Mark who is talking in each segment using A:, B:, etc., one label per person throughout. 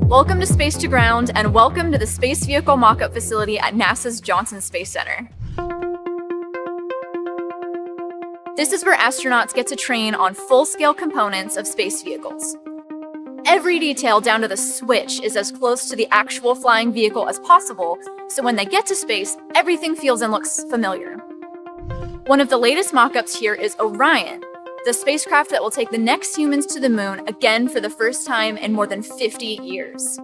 A: Welcome to Space to Ground, and welcome to the Space Vehicle Mock-Up Facility at NASA's Johnson Space Center. This is where astronauts get to train on full-scale components of space vehicles. Every detail down to the switch is as close to the actual flying vehicle as possible, so when they get to space, everything feels and looks familiar. One of the latest mock-ups here is Orion, the spacecraft that will take the next humans to the moon again for the first time in more than 50 years.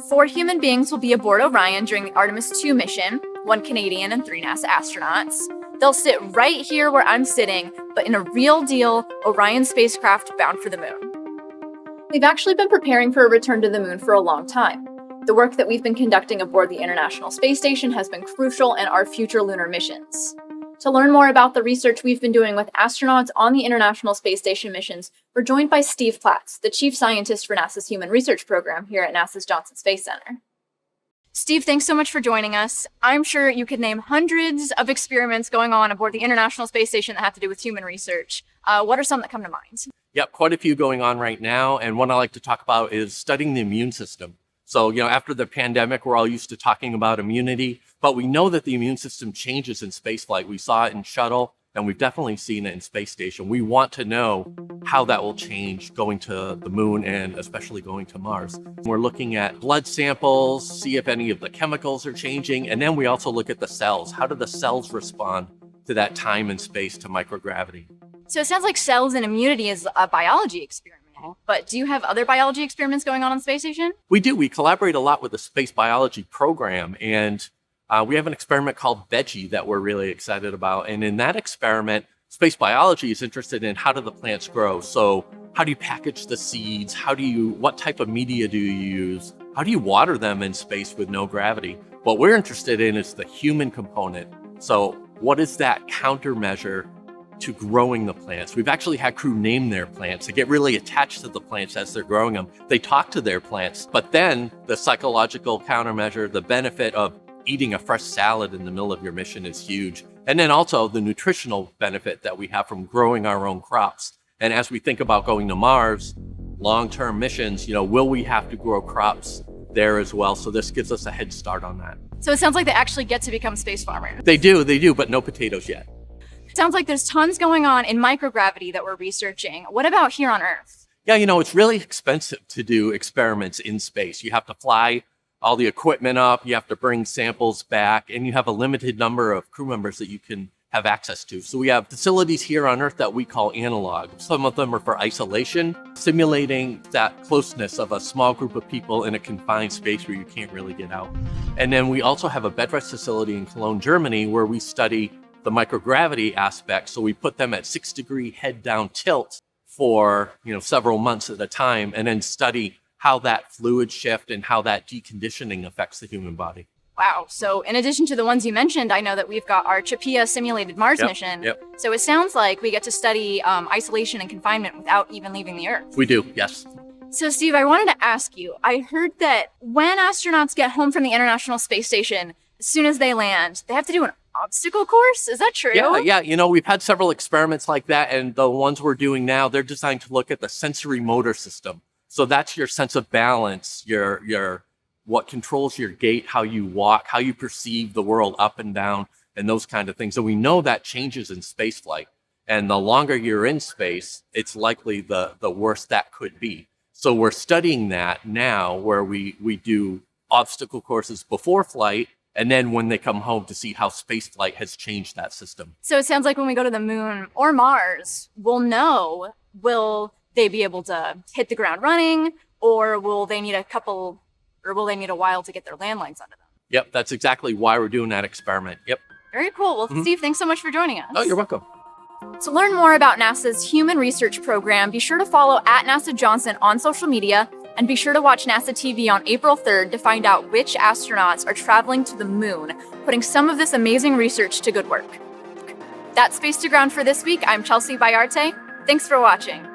A: 4 human beings will be aboard Orion during the Artemis II mission, 1 Canadian and 3 NASA astronauts. They'll sit right here where I'm sitting, but in a real deal Orion spacecraft bound for the moon. We've actually been preparing for a return to the moon for a long time. The work that we've been conducting aboard the International Space Station has been crucial in our future lunar missions. To learn more about the research we've been doing with astronauts on the International Space Station missions, we're joined by Steve Platts, the chief scientist for NASA's Human Research Program here at NASA's Johnson Space Center. Steve, thanks so much for joining us. I'm sure you could name hundreds of experiments going on aboard the International Space Station that have to do with human research. What are some that come to mind?
B: Yep, quite a few going on right now. And one I like to talk about is studying the immune system. So, after the pandemic, we're all used to talking about immunity, but we know that the immune system changes in spaceflight. We saw it in shuttle, and we've definitely seen it in space station. We want to know how that will change going to the moon and especially going to Mars. We're looking at blood samples, see if any of the chemicals are changing, and then we also look at the cells. How do the cells respond to that time and space, to microgravity?
A: So it sounds like cells and immunity is a biology experiment, but do you have other biology experiments going on the space station?
B: We do. We collaborate a lot with the space biology program, and we have an experiment called Veggie that we're really excited about. And in that experiment, space biology is interested in how do the plants grow. So how do you package the seeds? What type of media do you use? How do you water them in space with no gravity? What we're interested in is the human component. So what is that countermeasure to growing the plants? We've actually had crew name their plants. They get really attached to the plants as they're growing them. They talk to their plants, but then the psychological countermeasure, the benefit of eating a fresh salad in the middle of your mission is huge. And then also the nutritional benefit that we have from growing our own crops. And as we think about going to Mars, long-term missions, will we have to grow crops there as well? So this gives us a head start on that.
A: So it sounds like they actually get to become space farmers.
B: They do, but no potatoes yet.
A: Sounds like there's tons going on in microgravity that we're researching. What about here on Earth?
B: Yeah, it's really expensive to do experiments in space. You have to fly all the equipment up, you have to bring samples back, and you have a limited number of crew members that you can have access to. So we have facilities here on Earth that we call analog. Some of them are for isolation, simulating that closeness of a small group of people in a confined space where you can't really get out. And then we also have a bed rest facility in Cologne, Germany, where we study the microgravity aspect. So we put them at 6-degree head down tilt for several months at a time, and then study how that fluid shift and how that deconditioning affects the human body.
A: Wow. So in addition to the ones you mentioned, I know that we've got our CHAPEA simulated Mars mission.
B: Yep.
A: So it sounds like we get to study isolation and confinement without even leaving the Earth.
B: We do, yes.
A: So Steve, I wanted to ask you, I heard that when astronauts get home from the International Space Station, as soon as they land, they have to do an obstacle course? Is that true?
B: Yeah. We've had several experiments like that, and the ones we're doing now, they're designed to look at the sensory motor system. So that's your sense of balance, your what controls your gait, how you walk, how you perceive the world up and down, and those kind of things. So we know that changes in space flight. And the longer you're in space, it's likely the worse that could be. So we're studying that now, where we do obstacle courses before flight, and then when they come home to see how space flight has changed that system.
A: So it sounds like when we go to the moon or Mars, we'll know, will they be able to hit the ground running, or will they need a while to get their landlines under them?
B: Yep, that's exactly why we're doing that experiment. Yep.
A: Very cool. Well, Steve, thanks so much for joining us.
B: Oh, you're welcome.
A: To learn more about NASA's Human Research Program, be sure to follow @NASA Johnson on social media, and be sure to watch NASA TV on April 3rd to find out which astronauts are traveling to the moon, putting some of this amazing research to good work. That's Space to Ground for this week. I'm Chelsea Bayarte. Thanks for watching.